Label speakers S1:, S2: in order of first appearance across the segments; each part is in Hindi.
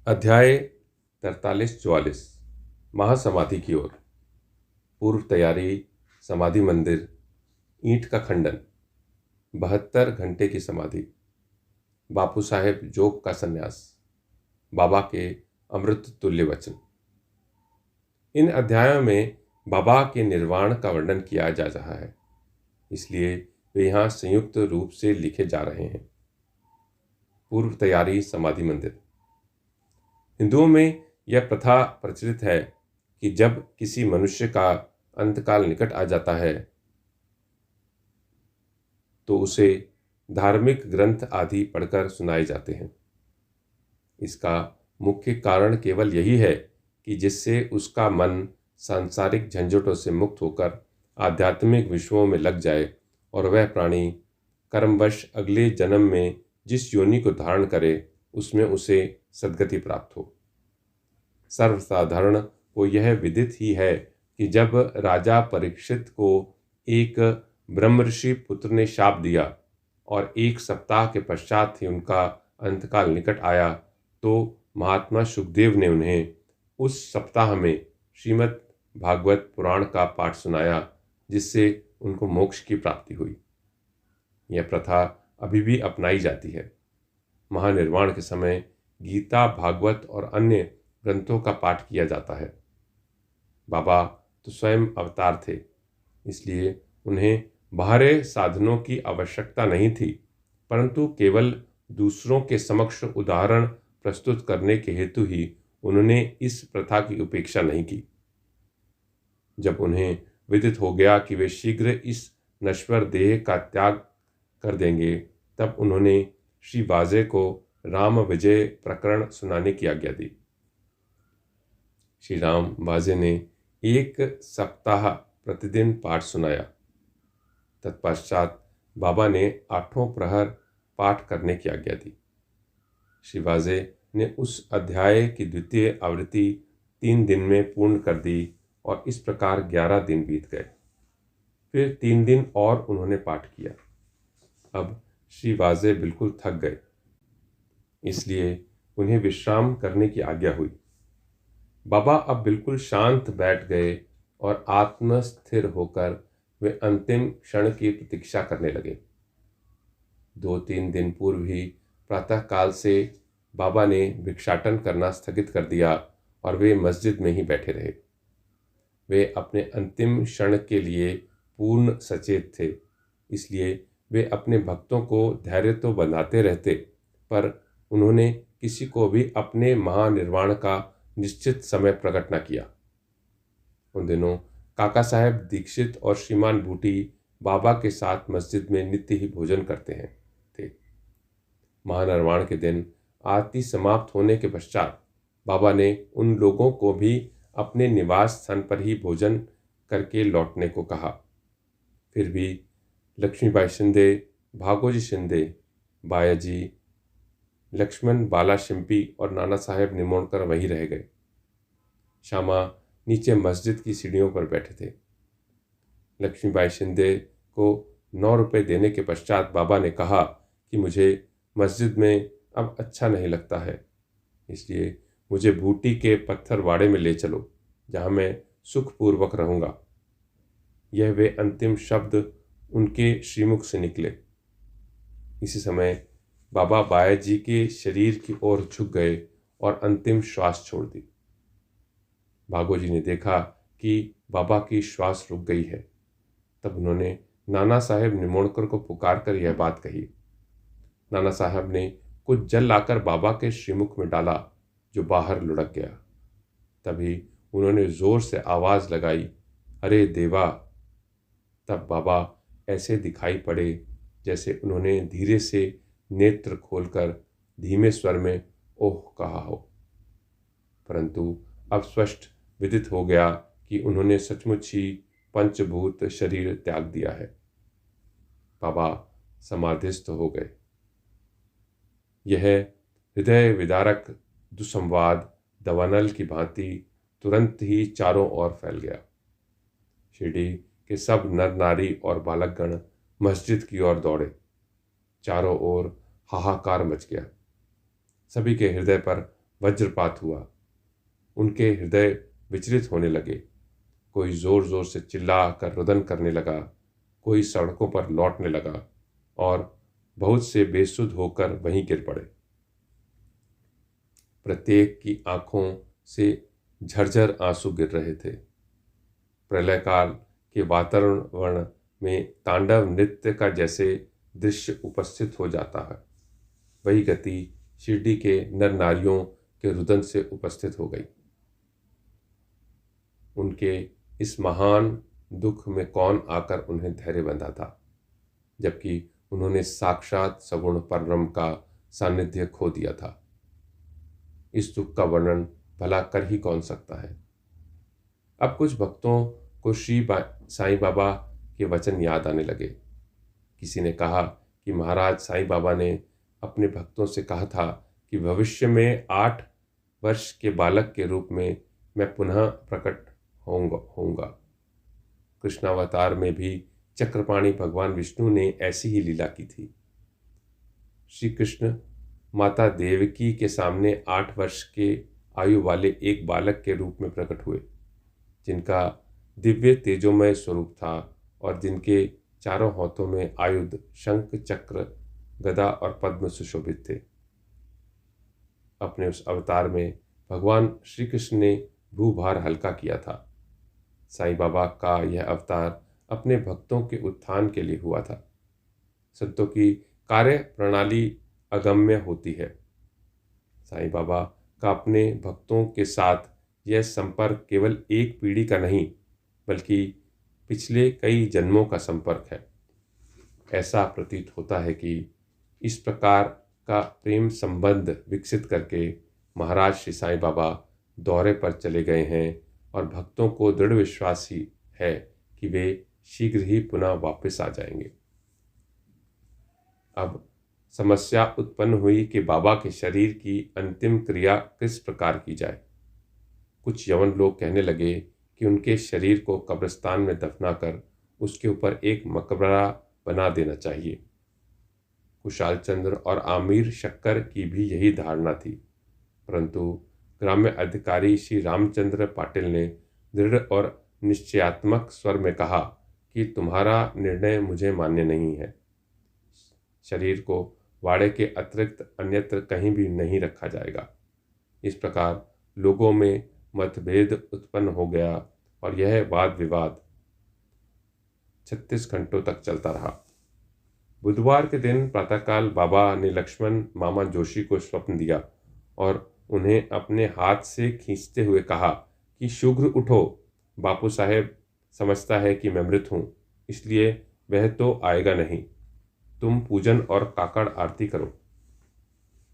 S1: अध्याय 43-44 महासमाधि की ओर। पूर्व तैयारी। समाधि मंदिर। ईंट का खंडन। 72 घंटे की समाधि। बापू साहेब जोग का संन्यास। बाबा के अमृत तुल्य वचन। इन अध्यायों में बाबा के निर्वाण का वर्णन किया जा रहा है, इसलिए वे यहाँ संयुक्त रूप से लिखे जा रहे हैं। पूर्व तैयारी समाधि मंदिर। हिंदुओं में यह प्रथा प्रचलित है कि जब किसी मनुष्य का अंतकाल निकट आ जाता है तो उसे धार्मिक ग्रंथ आदि पढ़कर सुनाए जाते हैं। इसका मुख्य कारण केवल यही है कि जिससे उसका मन सांसारिक झंझटों से मुक्त होकर आध्यात्मिक विषयों में लग जाए और वह प्राणी कर्मवश अगले जन्म में जिस योनि को धारण करे उसमें उसे सद्गति प्राप्त हो। सर्वसाधारण को यह विदित ही है कि जब राजा परीक्षित को एक ब्रह्मर्षि पुत्र ने शाप दिया और 1 सप्ताह के पश्चात ही उनका अंतकाल निकट आया, तो महात्मा सुखदेव ने उन्हें उस सप्ताह में श्रीमद् भागवत पुराण का पाठ सुनाया, जिससे उनको मोक्ष की प्राप्ति हुई। यह प्रथा अभी भी अपनाई जाती है। महानिर्वाण के समय गीता, भागवत और अन्य ग्रंथों का पाठ किया जाता है। बाबा तो स्वयं अवतार थे, इसलिए उन्हें बाहरी साधनों की आवश्यकता नहीं थी, परंतु केवल दूसरों के समक्ष उदाहरण प्रस्तुत करने के हेतु ही उन्होंने इस प्रथा की उपेक्षा नहीं की। जब उन्हें विदित हो गया कि वे शीघ्र इस नश्वर देह का त्याग कर देंगे, तब उन्होंने श्री वाजे को राम विजय प्रकरण सुनाने की आज्ञा दी। श्री राम वाजे ने 1 सप्ताह प्रतिदिन पाठ सुनाया। तत्पश्चात बाबा ने 8 प्रहर पाठ करने की आज्ञा दी। श्री वाजे ने उस अध्याय की द्वितीय आवृत्ति 3 दिन में पूर्ण कर दी और इस प्रकार 11 दिन बीत गए। फिर 3 दिन और उन्होंने पाठ किया। अब श्री वाजे बिल्कुल थक गए, इसलिए उन्हें विश्राम करने की आज्ञा हुई। बाबा अब बिल्कुल शांत बैठ गए और आत्मस्थिर होकर वे अंतिम क्षण की प्रतीक्षा करने लगे। 2-3 दिन पूर्व ही प्रातःकाल से बाबा ने भिक्षाटन करना स्थगित कर दिया और वे मस्जिद में ही बैठे रहे। वे अपने अंतिम क्षण के लिए पूर्ण सचेत थे, इसलिए वे अपने भक्तों को धैर्य तो बंधाते रहते, पर उन्होंने किसी को भी अपने महानिर्वाण का निश्चित समय प्रकट न किया। उन दिनों काका साहेब दीक्षित और श्रीमान बूटी बाबा के साथ मस्जिद में नित्य ही भोजन करते थे। महानिर्वाण के दिन आरती समाप्त होने के पश्चात बाबा ने उन लोगों को भी अपने निवास स्थान पर ही भोजन करके लौटने को कहा। फिर भी लक्ष्मीबाई शिंदे, भागोजी शिंदे, बायाजी, लक्ष्मण बाला शिंपी और नाना साहेब निमोणकर वहीं रह गए। श्यामा नीचे मस्जिद की सीढ़ियों पर बैठे थे। लक्ष्मीबाई शिंदे को 9 रुपये देने के पश्चात बाबा ने कहा कि मुझे मस्जिद में अब अच्छा नहीं लगता है, इसलिए मुझे बूटी के पत्थरवाड़े में ले चलो, जहाँ मैं सुखपूर्वक रहूँगा। यह वे अंतिम शब्द उनके श्रीमुख से निकले। इसी समय बाबा बायाजी के शरीर की ओर झुक गए और अंतिम श्वास छोड़ दी। भागोजी ने देखा कि बाबा की श्वास रुक गई है। तब उन्होंने नाना साहेब निमोणकर को पुकार कर यह बात कही। नाना साहब ने कुछ जल लाकर बाबा के श्रीमुख में डाला, जो बाहर लुढ़क गया। तभी उन्होंने जोर से आवाज लगाई, अरे देवा। तब बाबा ऐसे दिखाई पड़े जैसे उन्होंने धीरे से नेत्र खोलकर धीमे स्वर में ओह कहा हो, परंतु अब स्पष्ट विदित हो गया कि उन्होंने सचमुच ही पंचभूत शरीर त्याग दिया है। बाबा समाधिस्थ हो गए। यह हृदय विदारक दुसंवाद दवानल की भांति तुरंत ही चारों ओर फैल गया। शिरडी के सब नर नारी और बालकगण मस्जिद की ओर दौड़े। चारों ओर हाहाकार मच गया। सभी के हृदय पर वज्रपात हुआ। उनके हृदय विचलित होने लगे। कोई जोर जोर से चिल्ला कर रुदन करने लगा, कोई सड़कों पर लौटने लगा और बहुत से बेसुध होकर वहीं गिर पड़े। प्रत्येक की आंखों से झरझर आंसू गिर रहे थे। प्रलय काल के वातावरण में तांडव नृत्य का जैसे दृश्य उपस्थित हो जाता है, वही गति शिरडी के नर नारियों के रुदन से उपस्थित हो गई। उनके इस महान दुख में कौन आकर उन्हें धैर्य बंधा था, जबकि उन्होंने साक्षात सगुण परब्रह्म का सानिध्य खो दिया था। इस दुख का वर्णन भला कर ही कौन सकता है। अब कुछ भक्तों को साईं बाबा के वचन याद आने लगे। किसी ने कहा कि महाराज साईं बाबा ने अपने भक्तों से कहा था कि भविष्य में 8 वर्ष के बालक के रूप में मैं पुनः प्रकट होऊंगा। कृष्णावतार में भी चक्रपाणी भगवान विष्णु ने ऐसी ही लीला की थी। श्री कृष्ण माता देवकी के सामने 8 वर्ष के आयु वाले एक बालक के रूप में प्रकट हुए, जिनका दिव्य तेजोमय स्वरूप था और जिनके चारों हाथों में आयुध शंख चक्र गदा और पद्म सुशोभित थे। अपने उस अवतार में भगवान श्री कृष्ण ने भूभार हल्का किया था। साईं बाबा का यह अवतार अपने भक्तों के उत्थान के लिए हुआ था। संतों की कार्य प्रणाली अगम्य होती है। साईं बाबा का अपने भक्तों के साथ यह संपर्क केवल एक पीढ़ी का नहीं, बल्कि पिछले कई जन्मों का संपर्क है। ऐसा प्रतीत होता है कि इस प्रकार का प्रेम संबंध विकसित करके महाराज श्री साईं बाबा दौरे पर चले गए हैं और भक्तों को दृढ़ विश्वास ही है कि वे शीघ्र ही पुनः वापस आ जाएंगे। अब समस्या उत्पन्न हुई कि बाबा के शरीर की अंतिम क्रिया किस प्रकार की जाए। कुछ यवन लोग कहने लगे कि उनके शरीर को कब्रिस्तान में दफनाकर उसके ऊपर एक मकबरा बना देना चाहिए। कुशाल चंद्र और आमिर शक्कर की भी यही धारणा थी, परंतु ग्राम्य अधिकारी श्री रामचंद्र पाटिल ने दृढ़ और निश्चयात्मक स्वर में कहा कि तुम्हारा निर्णय मुझे मान्य नहीं है। शरीर को वाड़े के अतिरिक्त अन्यत्र कहीं भी नहीं रखा जाएगा। इस प्रकार लोगों में मतभेद उत्पन्न हो गया और यह वाद विवाद 36 घंटों तक चलता रहा। बुधवार के दिन प्रातःकाल बाबा ने लक्ष्मण मामा जोशी को स्वप्न दिया और उन्हें अपने हाथ से खींचते हुए कहा कि शीघ्र उठो, बापू साहेब समझता है कि मैं मृत हूँ, इसलिए वह तो आएगा नहीं। तुम पूजन और काकड़ आरती करो।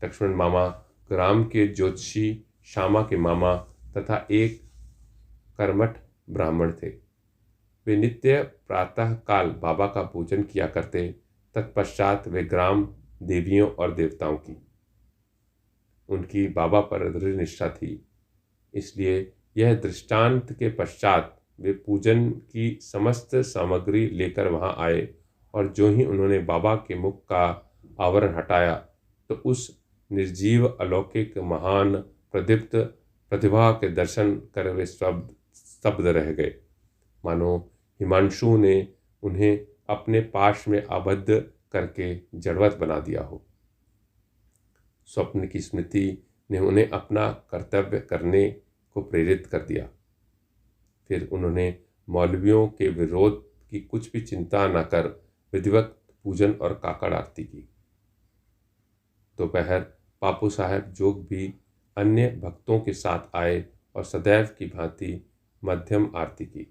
S1: लक्ष्मण मामा ग्राम के ज्योतिषी श्यामा के मामा तथा एक कर्मठ ब्राह्मण थे। वे नित्य प्रातः काल बाबा का पूजन किया करते, तत्पश्चात वे ग्राम देवियों और देवताओं की। उनकी बाबा पर दृढ़ निष्ठा थी, इसलिए यह दृष्टांत के पश्चात वे पूजन की समस्त सामग्री लेकर वहां आए और जो ही उन्होंने बाबा के मुख का आवरण हटाया तो उस निर्जीव अलौकिक महान प्रदीप्त प्रतिभा के दर्शन कर वे स्तब्ध रह गए, मानो हिमांशु ने उन्हें अपने पाश में आबद्ध करके जड़वत बना दिया हो। स्वप्न की स्मृति ने उन्हें अपना कर्तव्य करने को प्रेरित कर दिया। फिर उन्होंने मौलवियों के विरोध की कुछ भी चिंता न कर विधिवत पूजन और काकड़ आरती की। दोपहर बापू साहब जोग भी अन्य भक्तों के साथ आए और सदैव की भांति मध्यम आरती की।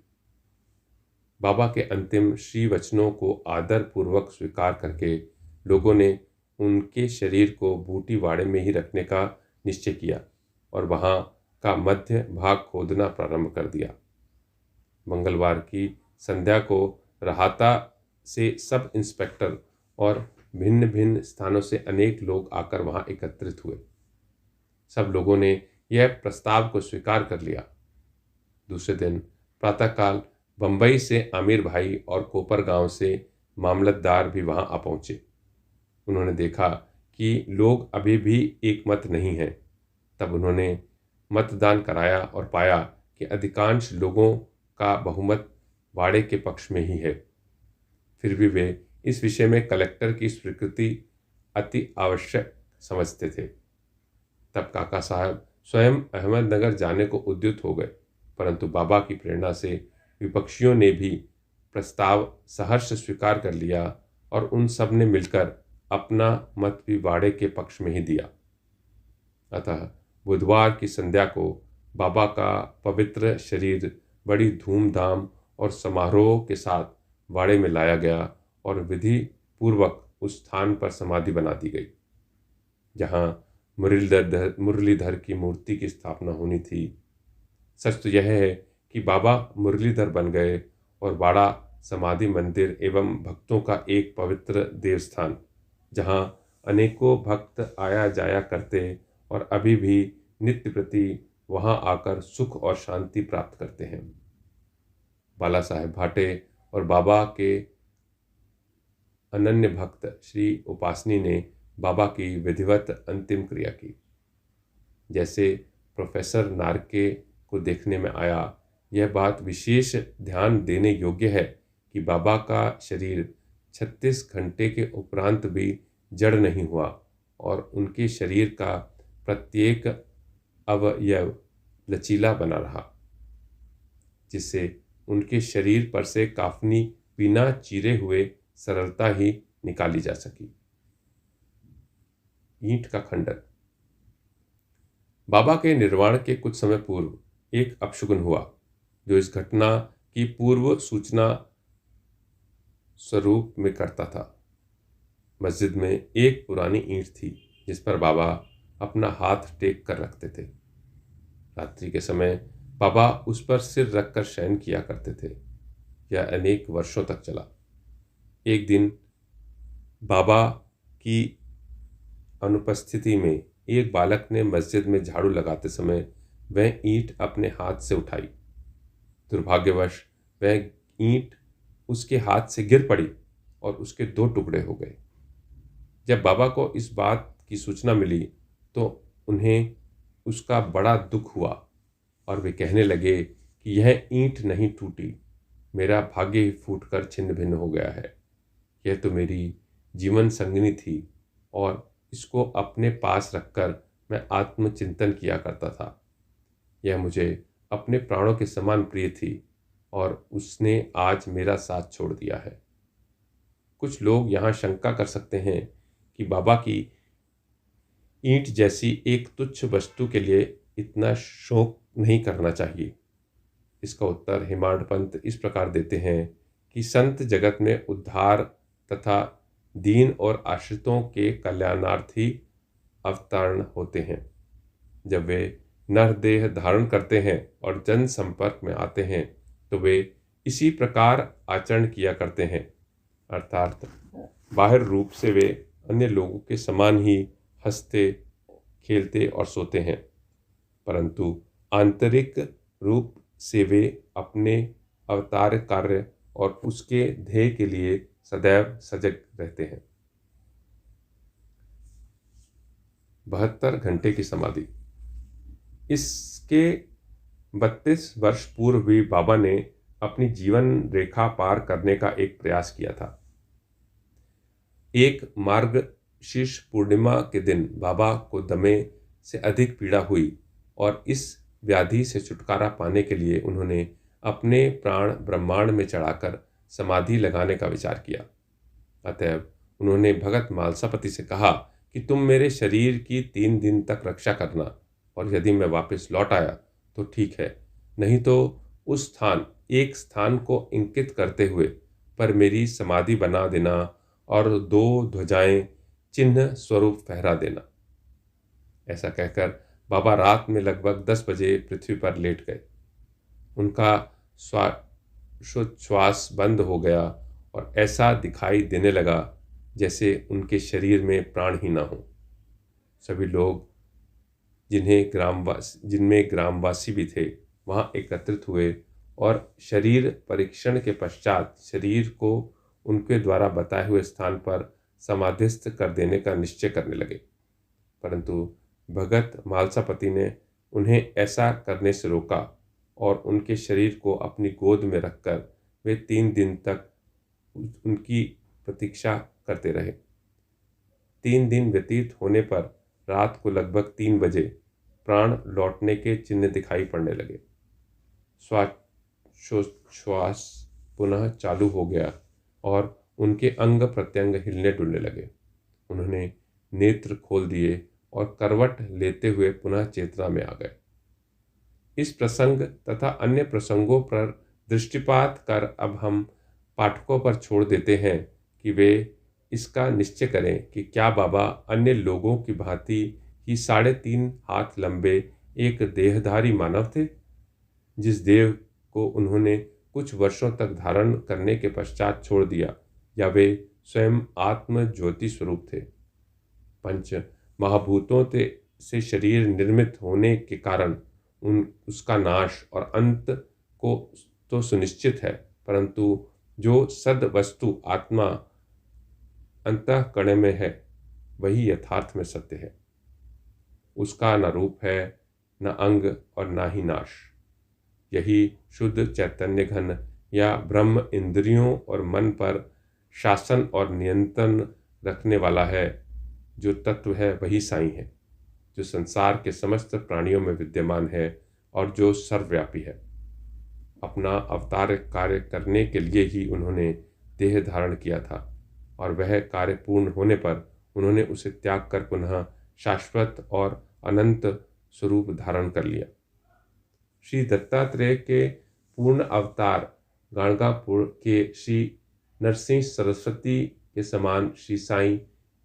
S1: बाबा के अंतिम श्री वचनों को आदर पूर्वक स्वीकार करके लोगों ने उनके शरीर को बूटी वाड़े में ही रखने का निश्चय किया और वहां का मध्य भाग खोदना प्रारंभ कर दिया। मंगलवार की संध्या को राहता से सब इंस्पेक्टर और भिन्न भिन्न स्थानों से अनेक लोग आकर वहां एकत्रित हुए। सब लोगों ने यह प्रस्ताव को स्वीकार कर लिया। दूसरे दिन प्रातःकाल बंबई से आमिर भाई और कोपर गांव से मामलतदार भी वहां आ पहुंचे। उन्होंने देखा कि लोग अभी भी एक मत नहीं हैं, तब उन्होंने मतदान कराया और पाया कि अधिकांश लोगों का बहुमत वाड़े के पक्ष में ही है। फिर भी वे इस विषय में कलेक्टर की स्वीकृति अति आवश्यक समझते थे। तब काका साहब स्वयं अहमदनगर जाने को उद्युत हो गए, परंतु बाबा की प्रेरणा से विपक्षियों ने भी प्रस्ताव सहर्ष स्वीकार कर लिया और उन सब ने मिलकर अपना मत भी वाड़े के पक्ष में ही दिया। अतः बुधवार की संध्या को बाबा का पवित्र शरीर बड़ी धूमधाम और समारोह के साथ वाड़े में लाया गया और विधि पूर्वक उस स्थान पर समाधि बना दी गई जहाँ मुरलीधर की मूर्ति की स्थापना होनी थी। सच तो यह है कि बाबा मुरलीधर बन गए और वाड़ा समाधि मंदिर एवं भक्तों का एक पवित्र देवस्थान, जहाँ अनेकों भक्त आया जाया करते और अभी भी नित्य प्रति वहां आकर सुख और शांति प्राप्त करते हैं। बाला साहेब भाटे और बाबा के अनन्य भक्त श्री उपासनी ने बाबा की विधिवत अंतिम क्रिया की। जैसे प्रोफेसर नारके को देखने में आया, यह बात विशेष ध्यान देने योग्य है कि बाबा का शरीर 36 घंटे के उपरांत भी जड़ नहीं हुआ और उनके शरीर का प्रत्येक अवयव लचीला बना रहा, जिससे उनके शरीर पर से काफनी बिना चीरे हुए सरलता ही निकाली जा सकी। ईंट का खंडन। बाबा के निर्वाण के कुछ समय पूर्व एक अपशगुन हुआ, जो इस घटना की पूर्व सूचना स्वरूप में करता था। मस्जिद में एक पुरानी ईंट थी जिस पर बाबा अपना हाथ टेक कर रखते थे। रात्रि के समय बाबा उस पर सिर रखकर शयन किया करते थे। यह अनेक वर्षों तक चला। एक दिन बाबा की अनुपस्थिति में एक बालक ने मस्जिद में झाड़ू लगाते समय वह ईंट अपने हाथ से उठाई। दुर्भाग्यवश वह ईंट उसके हाथ से गिर पड़ी और उसके 2 टुकड़े हो गए। जब बाबा को इस बात की सूचना मिली तो उन्हें उसका बड़ा दुख हुआ और वे कहने लगे कि यह ईंट नहीं टूटी, मेरा भाग्य ही फूटकर छिन्न भिन्न हो गया है। यह तो मेरी जीवन संगिनी थी और इसको अपने पास रखकर मैं आत्मचिंतन किया करता था। यह मुझे अपने प्राणों के समान प्रिय थी और उसने आज मेरा साथ छोड़ दिया है। कुछ लोग यहाँ शंका कर सकते हैं कि बाबा की ईंट जैसी एक तुच्छ वस्तु के लिए इतना शोक नहीं करना चाहिए। इसका उत्तर हेमाड पंत इस प्रकार देते हैं कि संत जगत में उद्धार तथा दीन और आश्रितों के कल्याणार्थी अवतरण होते हैं। जब वे नरदेह धारण करते हैं और जन संपर्क में आते हैं तो वे इसी प्रकार आचरण किया करते हैं, अर्थात बाहर रूप से वे अन्य लोगों के समान ही हंसते, खेलते और सोते हैं, परंतु आंतरिक रूप से वे अपने अवतार कार्य और उसके ध्येय के लिए सदैव सजग रहते हैं। 72 घंटे की समाधि। इसके 32 वर्ष पूर्व भी बाबा ने अपनी जीवन रेखा पार करने का एक प्रयास किया था। एक मार्गशीर्ष पूर्णिमा के दिन बाबा को दमे से अधिक पीड़ा हुई और इस व्याधि से छुटकारा पाने के लिए उन्होंने अपने प्राण ब्रह्मांड में चढ़ाकर समाधि लगाने का विचार किया। अतएव उन्होंने भगत मालसापति से कहा कि तुम मेरे शरीर की 3 दिन तक रक्षा करना और यदि मैं वापस लौट आया तो ठीक है, नहीं तो उस एक स्थान को इंकित करते हुए पर मेरी समाधि बना देना और 2 ध्वजाएं चिन्ह स्वरूप फहरा देना। ऐसा कहकर बाबा रात में लगभग 10 बजे पृथ्वी पर लेट गए। उनका श्वास बंद हो गया और ऐसा दिखाई देने लगा जैसे उनके शरीर में प्राण ही ना हो। सभी लोग जिनमें ग्रामवासी भी थे वहां एकत्रित हुए और शरीर परीक्षण के पश्चात शरीर को उनके द्वारा बताए हुए स्थान पर समाधिस्थ कर देने का निश्चय करने लगे, परंतु भगत मालसापति ने उन्हें ऐसा करने से रोका और उनके शरीर को अपनी गोद में रखकर वे 3 दिन तक उनकी प्रतीक्षा करते रहे। 3 दिन व्यतीत होने पर रात को लगभग 3 बजे प्राण लौटने के चिन्ह दिखाई पड़ने लगे। श्वास पुनः चालू हो गया और उनके अंग प्रत्यंग हिलने डुलने लगे। उन्होंने नेत्र खोल दिए और करवट लेते हुए पुनः चेतना में आ गए। इस प्रसंग तथा अन्य प्रसंगों पर दृष्टिपात कर अब हम पाठकों पर छोड़ देते हैं कि वे इसका निश्चय करें कि क्या बाबा अन्य लोगों की भांति ही 3.5 हाथ लंबे एक देहधारी मानव थे, जिस देव को उन्होंने कुछ वर्षों तक धारण करने के पश्चात छोड़ दिया, या वे स्वयं आत्म ज्योति स्वरूप थे। पंच महाभूतों से शरीर निर्मित होने के कारण उसका नाश और अंत को तो सुनिश्चित है, परंतु जो सद वस्तु आत्मा अंतःकरण में है वही यथार्थ में सत्य है। उसका न रूप है, न अंग और न ही नाश। यही शुद्ध चैतन्य घन या ब्रह्म इंद्रियों और मन पर शासन और नियंत्रण रखने वाला है। जो तत्व है वही साईं है, जो संसार के समस्त प्राणियों में विद्यमान है और जो सर्वव्यापी है। अपना अवतार कार्य करने के लिए ही उन्होंने देह धारण किया था और वह कार्य पूर्ण होने पर उन्होंने उसे त्याग कर पुनः शाश्वत और अनंत स्वरूप धारण कर लिया। श्री दत्तात्रेय के पूर्ण अवतार गाणगापुर के श्री नरसिंह सरस्वती के समान श्री साईं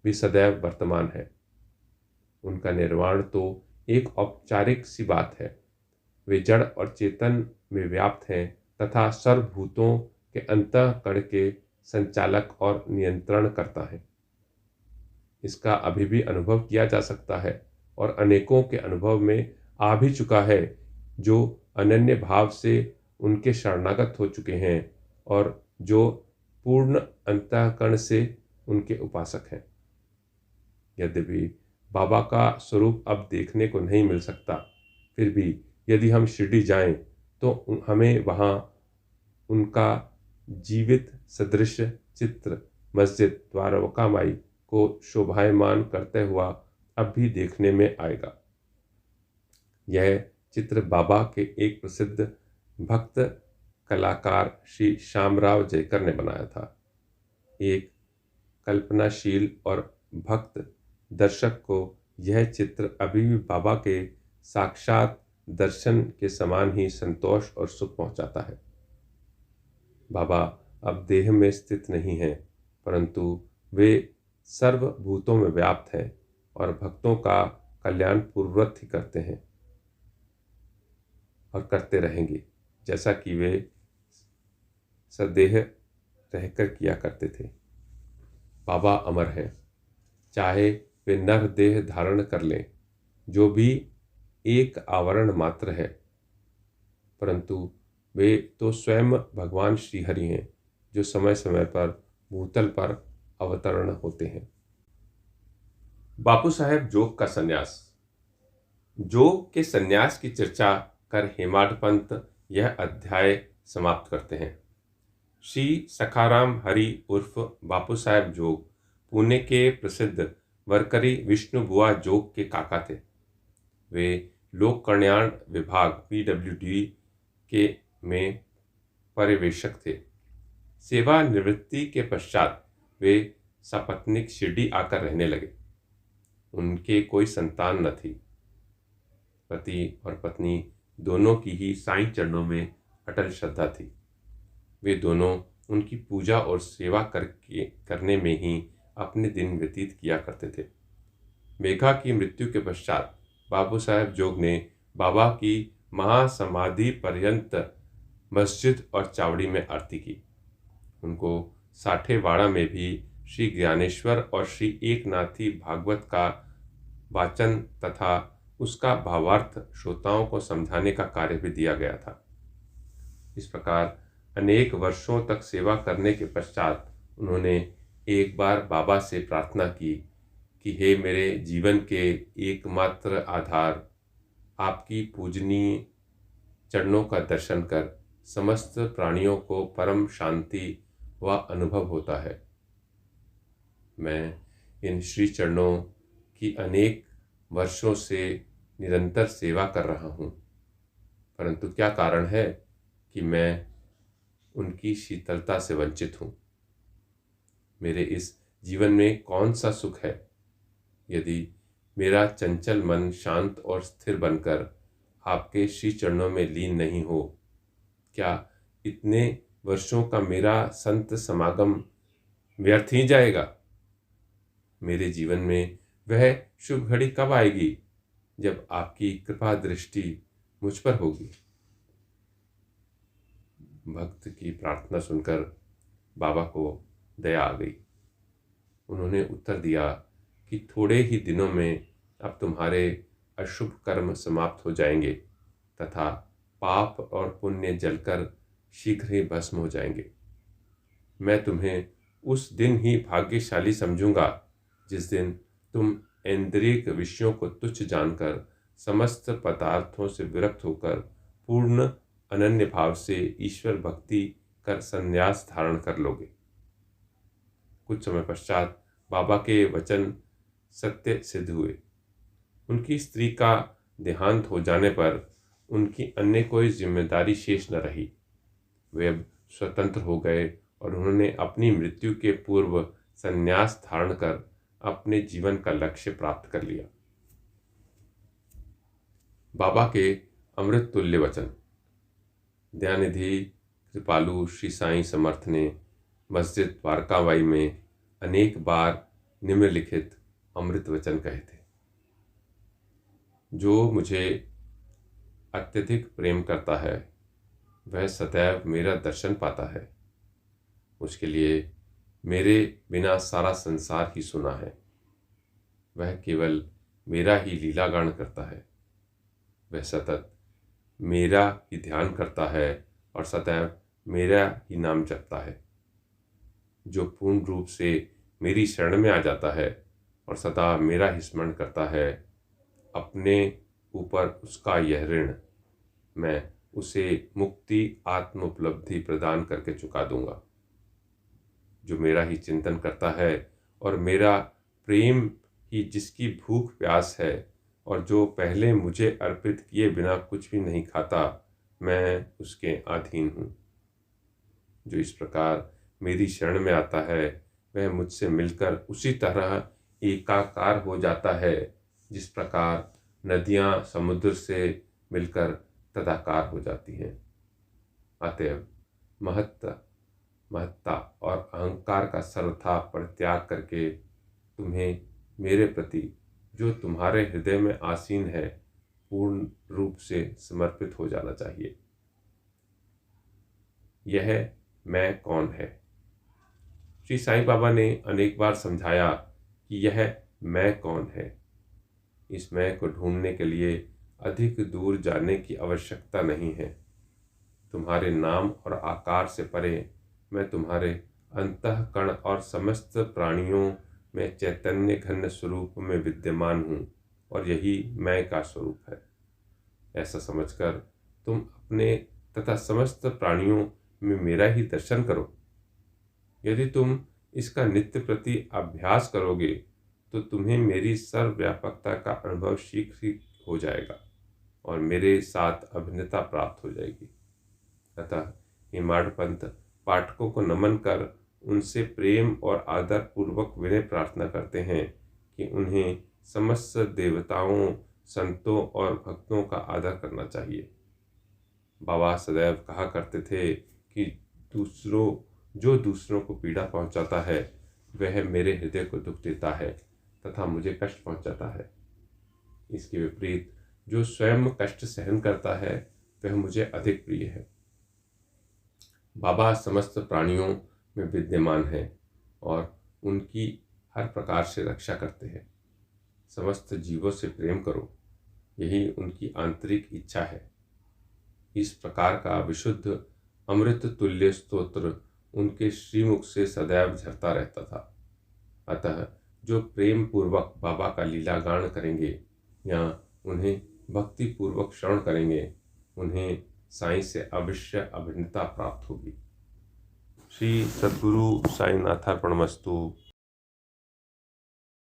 S1: भी सदैव वर्तमान है। उनका निर्वाण तो एक औपचारिक सी बात है। वे जड़ और चेतन में व्याप्त हैं तथा सर्वभूतों के अंतःकरण के संचालक और नियंत्रण करता है। इसका अभी भी अनुभव किया जा सकता है और अनेकों के अनुभव में आ भी चुका है, जो अनन्य भाव से उनके शरणागत हो चुके हैं और जो पूर्ण अंतःकरण से उनके उपासक हैं। यद्यपि बाबा का स्वरूप अब देखने को नहीं मिल सकता, फिर भी यदि हम शिरडी जाएं तो हमें वहाँ उनका जीवित सदृश चित्र मस्जिद द्वारका माई को शोभायमान करते हुआ अब भी देखने में आएगा। यह चित्र बाबा के एक प्रसिद्ध भक्त कलाकार श्री श्यामराव जयकर ने बनाया था। एक कल्पनाशील और भक्त दर्शक को यह चित्र अभी भी बाबा के साक्षात दर्शन के समान ही संतोष और सुख पहुंचाता है। बाबा अब देह में स्थित नहीं हैं, परंतु वे सर्वभूतों में व्याप्त हैं और भक्तों का कल्याण पूर्ववत ही करते हैं और करते रहेंगे, जैसा कि वे सदेह रहकर किया करते थे। बाबा अमर हैं, चाहे वे नर देह धारण कर लें, जो भी एक आवरण मात्र है, परंतु वे तो स्वयं भगवान श्रीहरि हैं, जो समय समय पर भूतल पर अवतरण होते हैं। बापू साहेब जोग का संन्यास। जोग के संन्यास की चर्चा कर हेमाड पंत यह अध्याय समाप्त करते हैं। श्री सखाराम हरि उर्फ बापू साहेब जोग पुणे के प्रसिद्ध वरकरी विष्णु बुआ जोग के काका थे। वे लोक कल्याण विभाग PWD के में पर्यवेक्षक थे। सेवानिवृत्ति के पश्चात वे सपत्नीक शिरडी आकर रहने लगे। उनके कोई संतान न थी। पति और पत्नी दोनों की ही साईं चरणों में अटल श्रद्धा थी। वे दोनों उनकी पूजा और सेवा करने में ही अपने दिन व्यतीत किया करते थे। मेघा की मृत्यु के पश्चात बापू साहेब जोग ने बाबा की महासमाधि पर्यंत मस्जिद और चावड़ी में आरती की। उनको साठेवाड़ा में भी श्री ज्ञानेश्वर और श्री एकनाथी भागवत का वाचन तथा उसका भावार्थ श्रोताओं को समझाने का कार्य भी दिया गया था। इस प्रकार अनेक वर्षों तक सेवा करने के पश्चात उन्होंने एक बार बाबा से प्रार्थना की कि हे मेरे जीवन के एकमात्र आधार, आपकी पूजनीय चरणों का दर्शन कर समस्त प्राणियों को परम शांति व अनुभव होता है। मैं इन श्री चरणों की अनेक वर्षों से निरंतर सेवा कर रहा हूँ, परंतु क्या कारण है कि मैं उनकी शीतलता से वंचित हूँ। मेरे इस जीवन में कौन सा सुख है यदि मेरा चंचल मन शांत और स्थिर बनकर आपके श्री चरणों में लीन नहीं हो। क्या इतने वर्षों का मेरा संत समागम व्यर्थ ही जाएगा? मेरे जीवन में वह शुभ घड़ी कब आएगी जब आपकी कृपा दृष्टि मुझ पर होगी? भक्त की प्रार्थना सुनकर बाबा को दया आ गई। उन्होंने उत्तर दिया कि थोड़े ही दिनों में अब तुम्हारे अशुभ कर्म समाप्त हो जाएंगे तथा पाप और पुण्य जलकर शीघ्र ही भस्म हो जाएंगे। मैं तुम्हें उस दिन ही भाग्यशाली समझूंगा जिस दिन तुम ऐन्द्रियक विषयों को तुच्छ जानकर समस्त पदार्थों से विरक्त होकर पूर्ण अनन्य भाव से ईश्वर भक्ति कर संन्यास धारण कर लोगे। कुछ समय पश्चात बाबा के वचन सत्य सिद्ध हुए। उनकी स्त्री का देहांत हो जाने पर उनकी अन्य कोई जिम्मेदारी शेष न रही। वे अब स्वतंत्र हो गए और उन्होंने अपनी मृत्यु के पूर्व संन्यास धारण कर अपने जीवन का लक्ष्य प्राप्त कर लिया। बाबा के अमृत तुल्य वचन। दयानिधि कृपालु श्री साईं समर्थ ने मस्जिद द्वारकावाई में अनेक बार निम्नलिखित अमृत वचन कहे थे। जो मुझे अत्यधिक प्रेम करता है वह सदैव मेरा दर्शन पाता है। उसके लिए मेरे बिना सारा संसार ही सुना है। वह केवल मेरा ही लीलागान करता है। वह सतत मेरा ही ध्यान करता है और सदैव मेरा ही नाम जपता है। जो पूर्ण रूप से मेरी शरण में आ जाता है और सदा मेरा ही स्मरण करता है, अपने ऊपर उसका यह ऋण मैं उसे मुक्ति आत्म उपलब्धि प्रदान करके चुका दूंगा। जो मेरा ही चिंतन करता है और मेरा प्रेम ही जिसकी भूख प्यास है और जो पहले मुझे अर्पित किए बिना कुछ भी नहीं खाता, मैं उसके अधीन हूँ। जो इस प्रकार मेरी शरण में आता है वह मुझसे मिलकर उसी तरह एकाकार हो जाता है जिस प्रकार नदियाँ समुद्र से मिलकर तदाकार हो जाती हैं। अतएव महत्ता और अहंकार का सर्वथा परित्याग करके तुम्हें मेरे प्रति जो तुम्हारे हृदय में आसीन है पूर्ण रूप से समर्पित हो जाना चाहिए। यह मैं कौन है? श्री साईं बाबा ने अनेक बार समझाया कि यह मैं कौन है। इस मैं को ढूंढने के लिए अधिक दूर जाने की आवश्यकता नहीं है। तुम्हारे नाम और आकार से परे मैं तुम्हारे अंतःकरण और समस्त प्राणियों में चैतन्य घन स्वरूप में विद्यमान हूँ और यही मैं का स्वरूप है। ऐसा समझकर तुम अपने तथा समस्त प्राणियों में मेरा ही दर्शन करो। यदि तुम इसका नित्य प्रति अभ्यास करोगे तो तुम्हें मेरी सर्वव्यापकता का अनुभव शीघ्र ही हो जाएगा और मेरे साथ अभिन्नता प्राप्त हो जाएगी। अतः हेमाडपंत पाठकों को नमन कर उनसे प्रेम और आदर पूर्वक विनय प्रार्थना करते हैं कि उन्हें समस्त देवताओं, संतों और भक्तों का आदर करना चाहिए। बाबा सदैव कहा करते थे कि दूसरों को पीड़ा पहुंचाता है वह मेरे हृदय को दुख देता है तथा मुझे कष्ट पहुंचाता है। इसके विपरीत जो स्वयं कष्ट सहन करता है वह मुझे अधिक प्रिय है। बाबा समस्त प्राणियों में विद्यमान है और उनकी हर प्रकार से रक्षा करते हैं। समस्त जीवों से प्रेम करो, यही उनकी आंतरिक इच्छा है। इस प्रकार का विशुद्ध अमृत तुल्य स्तोत्र उनके श्रीमुख से सदैव झरता रहता था। अतः जो प्रेम पूर्वक बाबा का लीला गान करेंगे या उन्हें भक्ति पूर्वक श्रवण करेंगे, उन्हें साईं से अवश्य अभिन्नता प्राप्त होगी। श्री सद्गुरु साईनाथार्पणमस्तु।